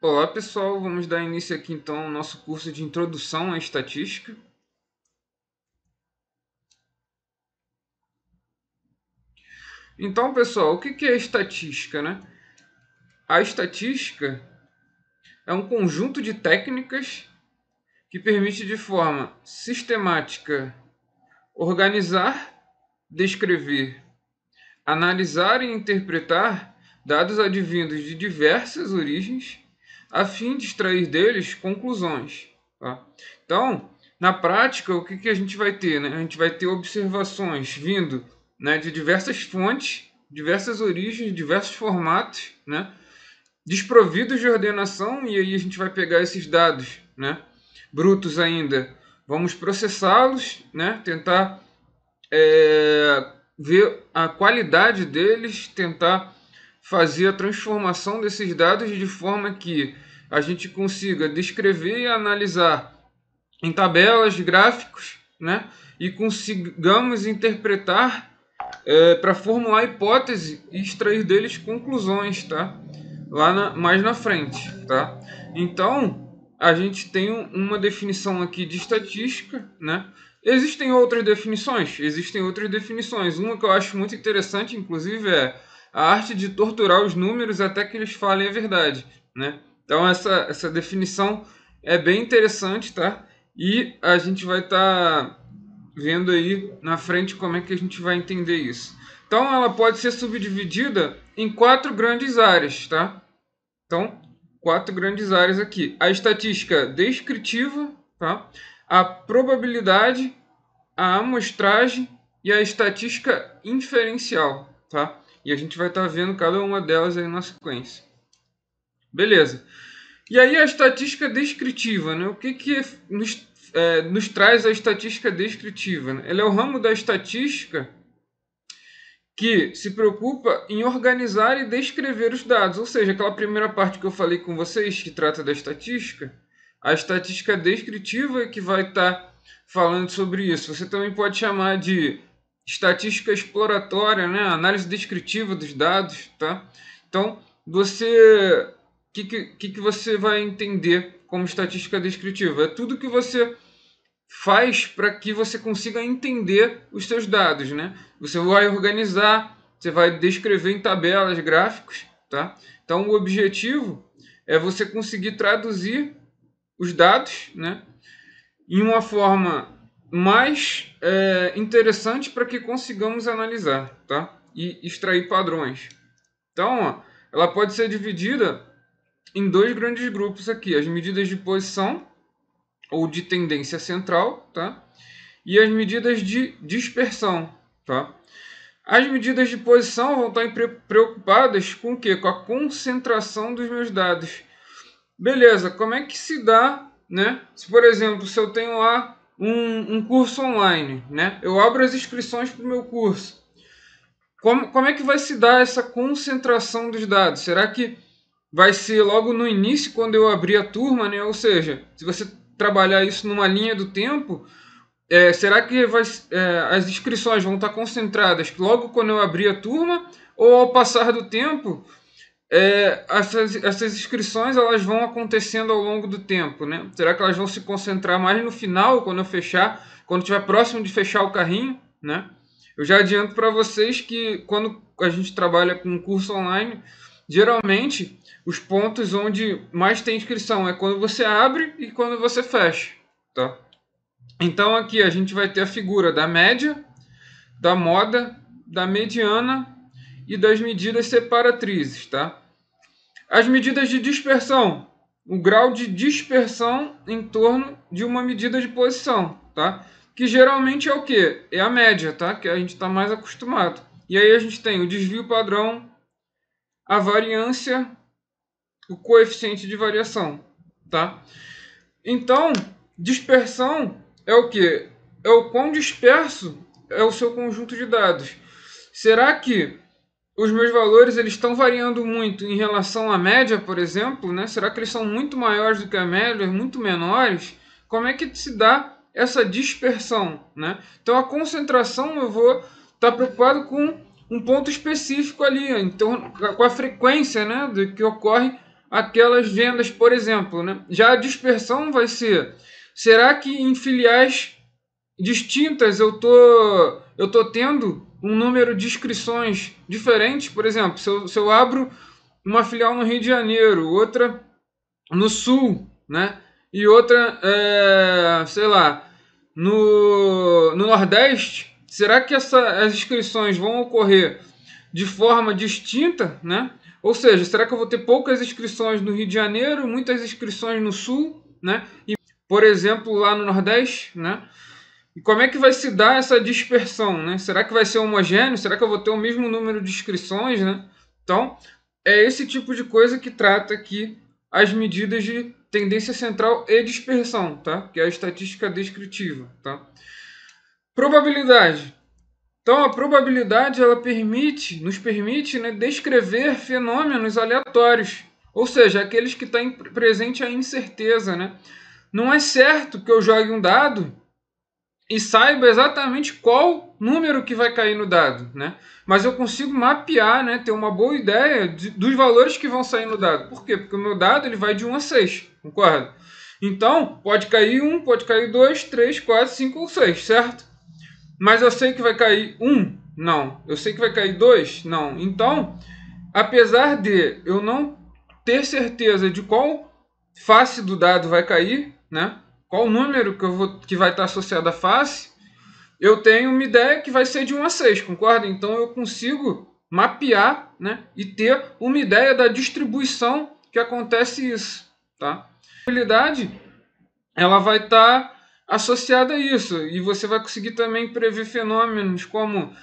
Olá pessoal, vamos dar início aqui então ao nosso curso de Introdução à Estatística. Então pessoal, o que é estatística, né? A estatística é um conjunto de técnicas que permite de forma sistemática organizar, descrever, analisar e interpretar dados advindos de diversas origens, a fim de extrair deles conclusões. Tá? Então, na prática, o que a gente vai ter? Né? A gente vai ter observações vindo, né, de diversas fontes, diversas origens, diversos formatos, né, desprovidos de ordenação, e aí a gente vai pegar esses dados, né, brutos ainda, vamos processá-los, né, tentar ver a qualidade deles, tentar fazer a transformação desses dados de forma que a gente consiga descrever e analisar em tabelas, gráficos, né? E consigamos interpretar para formular hipótese e extrair deles conclusões, tá? Mais na frente, tá? Então, a gente tem uma definição aqui de estatística, né? Existem outras definições? Existem outras definições. Uma que eu acho muito interessante, inclusive, é a arte de torturar os números até que eles falem a verdade, né? Então, essa definição é bem interessante, tá? E a gente vai estar vendo aí na frente como é que a gente vai entender isso. Então, ela pode ser subdividida em quatro grandes áreas, tá? Então, quatro grandes áreas aqui. A estatística descritiva, tá? A probabilidade, a amostragem e a estatística inferencial, tá? E a gente vai estar vendo cada uma delas aí na sequência. Beleza. E aí a estatística descritiva, né? O que nos traz a estatística descritiva? Né? Ela é o ramo da estatística que se preocupa em organizar e descrever os dados. Ou seja, aquela primeira parte que eu falei com vocês, que trata da estatística, a estatística descritiva é que vai estar falando sobre isso. Você também pode chamar de estatística exploratória, né? Análise descritiva dos dados, tá? Então, que você vai entender como estatística descritiva? É tudo que você faz para que você consiga entender os seus dados, né? Você vai organizar, você vai descrever em tabelas, gráficos, tá? Então, o objetivo é você conseguir traduzir os dados, né, em uma forma mais interessante para que consigamos analisar, tá? E extrair padrões. Então, ó, ela pode ser dividida em dois grandes grupos aqui: as medidas de posição ou de tendência central, tá? E as medidas de dispersão, tá? As medidas de posição vão estar preocupadas com o quê? Com a concentração dos meus dados. Beleza, como é que se dá, né? Se, por exemplo, se eu tenho lá um curso online, né? Eu abro as inscrições para o meu curso. Como é que vai se dar essa concentração dos dados? Será que vai ser logo no início, quando eu abrir a turma, né? Ou seja, se você trabalhar isso numa linha do tempo, será que as inscrições vão estar concentradas logo quando eu abrir a turma? Ou ao passar do tempo, essas inscrições elas vão acontecendo ao longo do tempo, né? Será que elas vão se concentrar mais no final, quando eu fechar, quando estiver próximo de fechar o carrinho, né? Eu já adianto para vocês que quando a gente trabalha com um curso online, geralmente os pontos onde mais tem inscrição é quando você abre e quando você fecha, tá? Então aqui a gente vai ter a figura da média, da moda, da mediana e das medidas separatrizes, tá? As medidas de dispersão, o grau de dispersão em torno de uma medida de posição, tá? Que geralmente é o quê? É a média, tá? Que a gente está mais acostumado. E aí a gente tem o desvio padrão, a variância, o coeficiente de variação, tá? Então, dispersão é o quê? É o quão disperso é o seu conjunto de dados. Será que os meus valores eles estão variando muito em relação à média, por exemplo, né? Será que eles são muito maiores do que a média, muito menores? Como é que se dá essa dispersão, né? Então a concentração eu vou estar preocupado com um ponto específico ali, então com a frequência, né, do que ocorre aquelas vendas, por exemplo, né? Já a dispersão vai ser, será que em filiais distintas eu tô tendo um número de inscrições diferentes? Por exemplo, se eu abro uma filial no Rio de Janeiro, outra no Sul, né? E outra, sei lá, no Nordeste, será que as inscrições vão ocorrer de forma distinta, né? Ou seja, será que eu vou ter poucas inscrições no Rio de Janeiro, muitas inscrições no Sul, né? E, por exemplo, lá no Nordeste, né? E como é que vai se dar essa dispersão, né? Será que vai ser homogêneo? Será que eu vou ter o mesmo número de inscrições, né? Então, é esse tipo de coisa que trata aqui as medidas de tendência central e dispersão, tá? Que é a estatística descritiva, tá? Probabilidade. Então, a probabilidade ela nos permite, né, descrever fenômenos aleatórios, ou seja, aqueles que estão presente a incerteza, né? Não é certo que eu jogue um dado e saiba exatamente qual número que vai cair no dado, né? Mas eu consigo mapear, né, ter uma boa ideia dos valores que vão sair no dado. Por quê? Porque o meu dado ele vai de 1 a 6, concorda? Então, pode cair 1, pode cair 2, 3, 4, 5 ou 6, certo? Mas eu sei que vai cair 1? Não. Eu sei que vai cair 2? Não. Então, apesar de eu não ter certeza de qual face do dado vai cair, né? Qual número que vai estar associado à face, eu tenho uma ideia que vai ser de 1 a 6, concorda? Então eu consigo mapear, né, e ter uma ideia da distribuição que acontece isso, tá? A probabilidade ela vai estar associada a isso e você vai conseguir também prever fenômenos como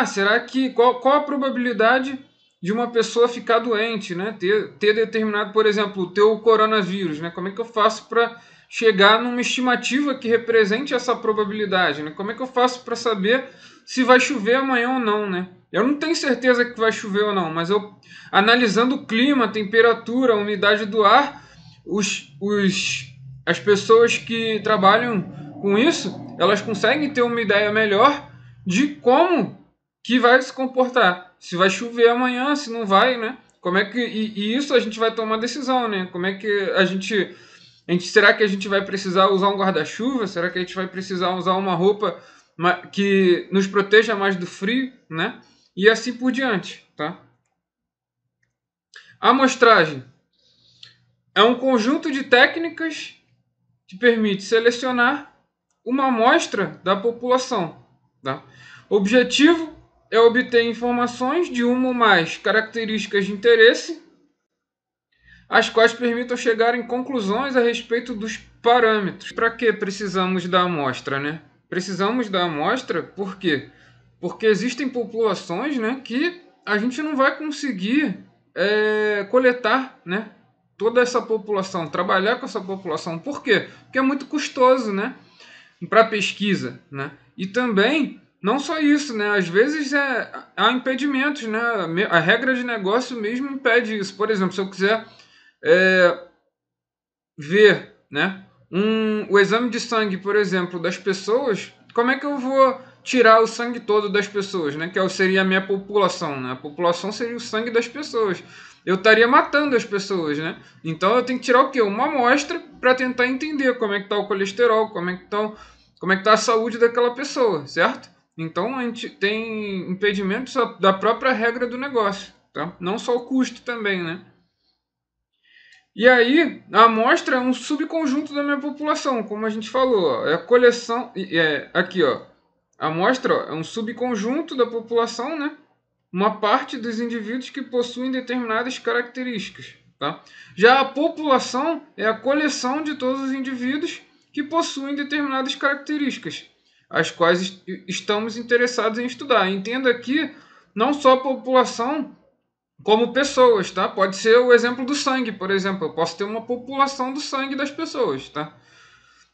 será que qual a probabilidade de uma pessoa ficar doente, né? Ter determinado, por exemplo, o teu coronavírus, né? Como é que eu faço para chegar numa estimativa que represente essa probabilidade, né? Como é que eu faço para saber se vai chover amanhã ou não, né? Eu não tenho certeza que vai chover ou não, mas eu analisando o clima, a temperatura, a umidade do ar, as pessoas que trabalham com isso, elas conseguem ter uma ideia melhor de como que vai se comportar. Se vai chover amanhã, se não vai, né? Como é que e isso a gente vai tomar decisão, né? Como é que será que a gente vai precisar usar um guarda-chuva? Será que a gente vai precisar usar uma roupa que nos proteja mais do frio, né? E assim por diante, tá? A amostragem é um conjunto de técnicas que permite selecionar uma amostra da população, tá? O objetivo é obter informações de uma ou mais características de interesse, as quais permitam chegar em conclusões a respeito dos parâmetros. Para que precisamos da amostra, né? Precisamos da amostra por quê? Porque existem populações, né, que a gente não vai conseguir coletar, né, toda essa população, trabalhar com essa população. Por quê? Porque é muito custoso, né, para pesquisa, né? E também não só isso, né? Às vezes há impedimentos, né? A regra de negócio mesmo impede isso. Por exemplo, se eu quiser ver, né, o exame de sangue, por exemplo, das pessoas, como é que eu vou tirar o sangue todo das pessoas, né? Que seria a minha população, né? A população seria o sangue das pessoas. Eu estaria matando as pessoas, né? Então eu tenho que tirar o quê? Uma amostra para tentar entender como é que está o colesterol, como é que está a saúde daquela pessoa, certo? Então a gente tem impedimentos da própria regra do negócio, tá? Não só o custo também, né? E aí, a amostra é um subconjunto da minha população, como a gente falou. É a coleção. Aqui, ó. A amostra é um subconjunto da população, né? Uma parte dos indivíduos que possuem determinadas características. Tá? Já a população é a coleção de todos os indivíduos que possuem determinadas características, as quais estamos interessados em estudar. Entenda aqui não só a população como pessoas, tá? Pode ser o exemplo do sangue, por exemplo. Eu posso ter uma população do sangue das pessoas, tá?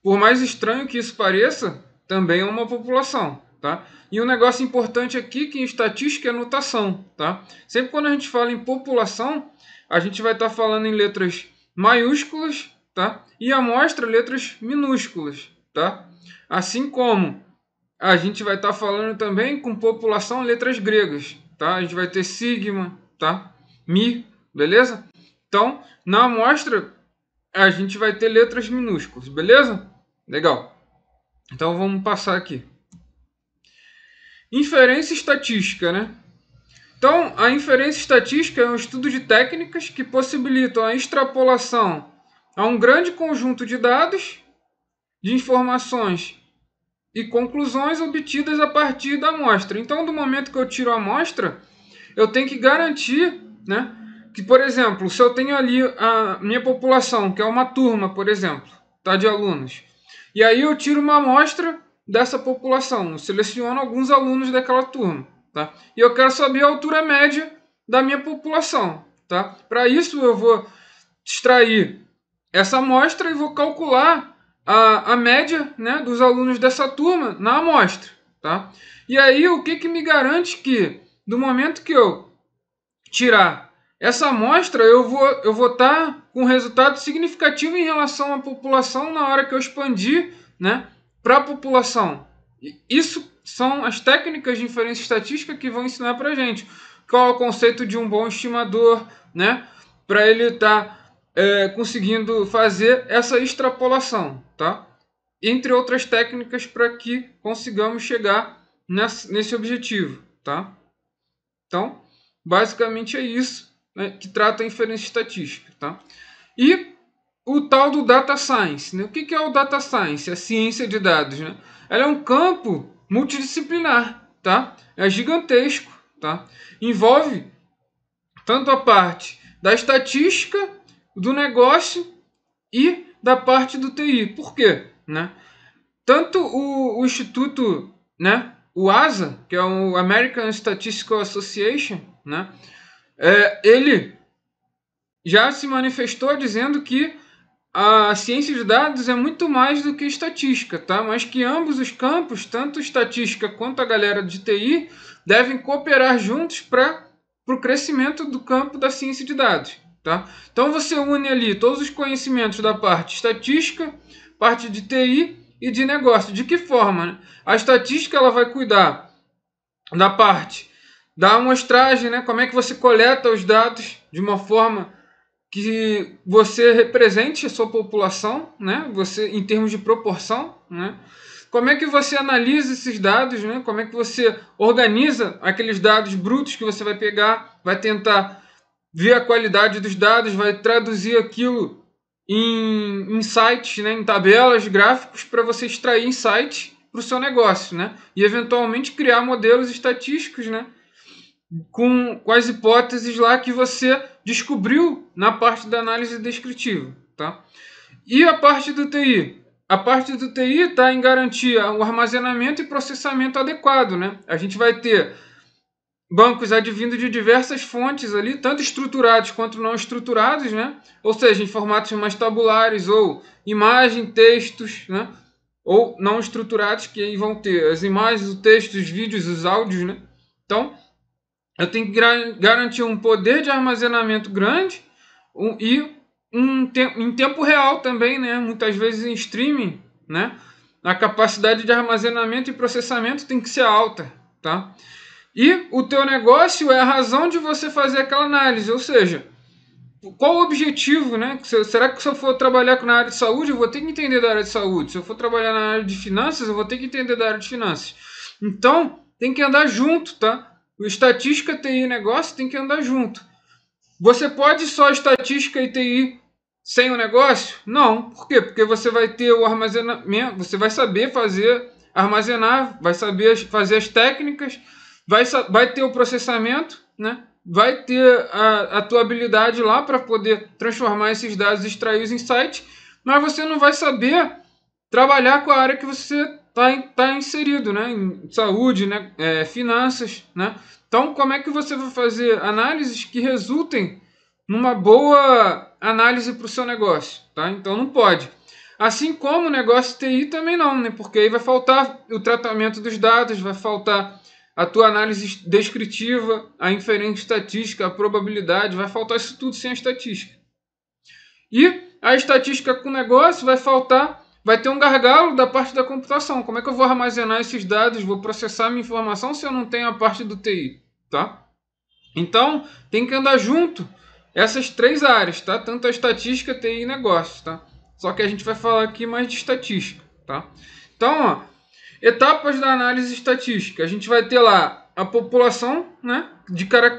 Por mais estranho que isso pareça, também é uma população, tá? E um negócio importante aqui que em estatística é notação, tá? Sempre quando a gente fala em população, a gente vai estar falando em letras maiúsculas, tá? E a amostra letras minúsculas, tá? Assim como a gente vai estar falando também com população letras gregas, tá? A gente vai ter sigma, tá? Mi, beleza? Então, na amostra, a gente vai ter letras minúsculas, beleza? Legal. Então, vamos passar aqui. Inferência estatística, né? Então, a inferência estatística é um estudo de técnicas que possibilitam a extrapolação a um grande conjunto de dados, de informações e conclusões obtidas a partir da amostra. Então, do momento que eu tiro a amostra, eu tenho que garantir, né, que, por exemplo, se eu tenho ali a minha população, que é uma turma, por exemplo, tá, de alunos, e aí eu tiro uma amostra dessa população, eu seleciono alguns alunos daquela turma, tá? E eu quero saber a altura média da minha população, tá? Para isso eu vou extrair essa amostra e vou calcular a média, né, dos alunos dessa turma na amostra, tá? E aí o que me garante que do momento que eu tirar essa amostra, eu vou estar com um resultado significativo em relação à população na hora que eu expandir, né, para a população. Isso são as técnicas de inferência estatística que vão ensinar para a gente qual é o conceito de um bom estimador, né, para ele estar conseguindo fazer essa extrapolação, tá? Entre outras técnicas para que consigamos chegar nesse objetivo, tá? Então, basicamente é isso, né, que trata a inferência estatística, tá? E o tal do data science, né? O que é o data science? A ciência de dados, né? Ela é um campo multidisciplinar, tá? É gigantesco, tá? Envolve tanto a parte da estatística, do negócio e da parte do TI. Por quê? Né? Tanto o Instituto, né, o ASA, que é o American Statistical Association, né, ele já se manifestou dizendo que a ciência de dados é muito mais do que estatística, tá? Mas que ambos os campos, tanto estatística quanto a galera de TI, devem cooperar juntos para o crescimento do campo da ciência de dados, tá? Então você une ali todos os conhecimentos da parte estatística, parte de TI e de negócio. De que forma? Né? A estatística ela vai cuidar da parte da amostragem, né? Como é que você coleta os dados de uma forma que você represente a sua população, né? Você em termos de proporção, né? Como é que você analisa esses dados, né? Como é que você organiza aqueles dados brutos que você vai pegar, vai tentar ver a qualidade dos dados, vai traduzir aquilo em insights, né? Em tabelas, gráficos para você extrair insights para o seu negócio, né? E eventualmente criar modelos estatísticos, né? Com as hipóteses lá que você descobriu na parte da análise descritiva, tá? E a parte do TI? A parte do TI está em garantir o armazenamento e processamento adequado, né? A gente vai ter bancos advindo de diversas fontes ali, tanto estruturados quanto não estruturados, né? Ou seja, em formatos mais tabulares ou imagem, textos, né? Ou não estruturados, que aí vão ter as imagens, os textos, os vídeos, os áudios, né? Então, eu tenho que garantir um poder de armazenamento grande e em tempo real também, né? Muitas vezes em streaming, né? A capacidade de armazenamento e processamento tem que ser alta, tá? E o teu negócio é a razão de você fazer aquela análise, ou seja, qual o objetivo, né? Será que se eu for trabalhar na área de saúde, eu vou ter que entender da área de saúde? Se eu for trabalhar na área de finanças, eu vou ter que entender da área de finanças. Então, tem que andar junto, tá? O estatística, TI e negócio tem que andar junto. Você pode só estatística e TI sem o negócio? Não. Por quê? Porque você vai ter o armazenamento, você vai saber armazenar, vai saber fazer as técnicas, vai ter o processamento, né? Vai ter a tua habilidade lá para poder transformar esses dados e extrair os insights, mas você não vai saber trabalhar com a área que você está inserido, né? Em saúde, né? Finanças, né? Então, como é que você vai fazer análises que resultem numa boa análise para o seu negócio, tá? Então, não pode. Assim como o negócio TI também não, né? Porque aí vai faltar o tratamento dos dados, vai faltar a tua análise descritiva, a inferência estatística, a probabilidade, vai faltar isso tudo sem a estatística. E a estatística com o negócio vai faltar, vai ter um gargalo da parte da computação. Como é que eu vou armazenar esses dados, vou processar minha informação se eu não tenho a parte do TI, tá? Então, tem que andar junto essas três áreas, tá? Tanto a estatística, TI e negócios, tá? Só que a gente vai falar aqui mais de estatística, tá? Então, ó, etapas da análise estatística. A gente vai ter lá a população, né?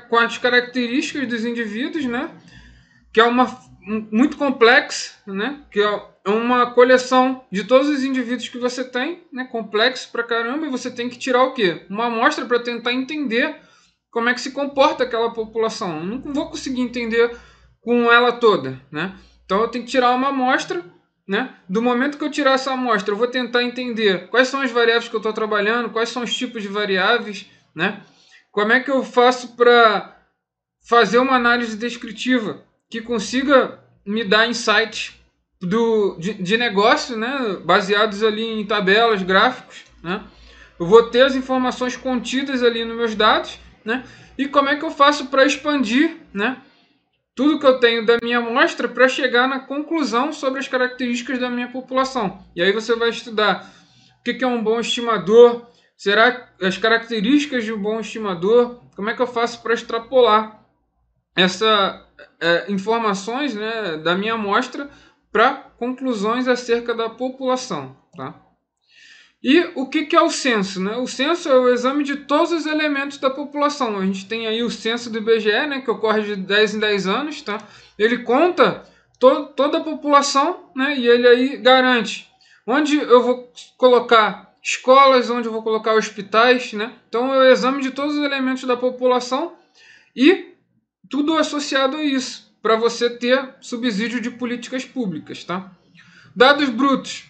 Com as características dos indivíduos, né? Que é muito complexa, né? Que é uma coleção de todos os indivíduos que você tem, né? Complexo pra caramba, e você tem que tirar o quê? Uma amostra para tentar entender como é que se comporta aquela população. Eu não vou conseguir entender com ela toda, né? Então eu tenho que tirar uma amostra, né? Do momento que eu tirar essa amostra, eu vou tentar entender quais são as variáveis que eu estou trabalhando, quais são os tipos de variáveis, né? Como é que eu faço para fazer uma análise descritiva que consiga me dar insights de negócio, né? Baseados ali em tabelas, gráficos, né? Eu vou ter as informações contidas ali nos meus dados, né? E como é que eu faço para expandir, né? Tudo que eu tenho da minha amostra para chegar na conclusão sobre as características da minha população. E aí você vai estudar o que é um bom estimador, será as características de um bom estimador, como é que eu faço para extrapolar essas informações, né, da minha amostra para conclusões acerca da população, tá? E o que é o censo, né? O censo é o exame de todos os elementos da população. A gente tem aí o censo do IBGE, né, que ocorre de 10 em 10 anos, tá? Ele conta toda a população, né, e ele aí garante onde eu vou colocar escolas, onde eu vou colocar hospitais, né? Então é o exame de todos os elementos da população e tudo associado a isso, para você ter subsídio de políticas públicas, tá? Dados brutos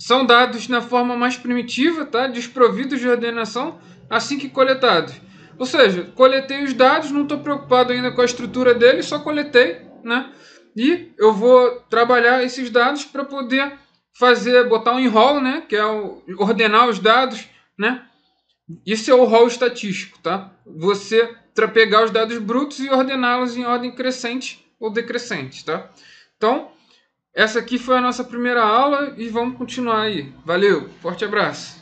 são dados na forma mais primitiva, tá? Desprovidos de ordenação, assim que coletados. Ou seja, coletei os dados, não estou preocupado ainda com a estrutura deles, só coletei, né? E eu vou trabalhar esses dados para poder botar um enroll, né? Que é ordenar os dados, né? Isso é o rol estatístico, tá? Você pegar os dados brutos e ordená-los em ordem crescente ou decrescente, tá? Então, essa aqui foi a nossa primeira aula e vamos continuar aí. Valeu, forte abraço!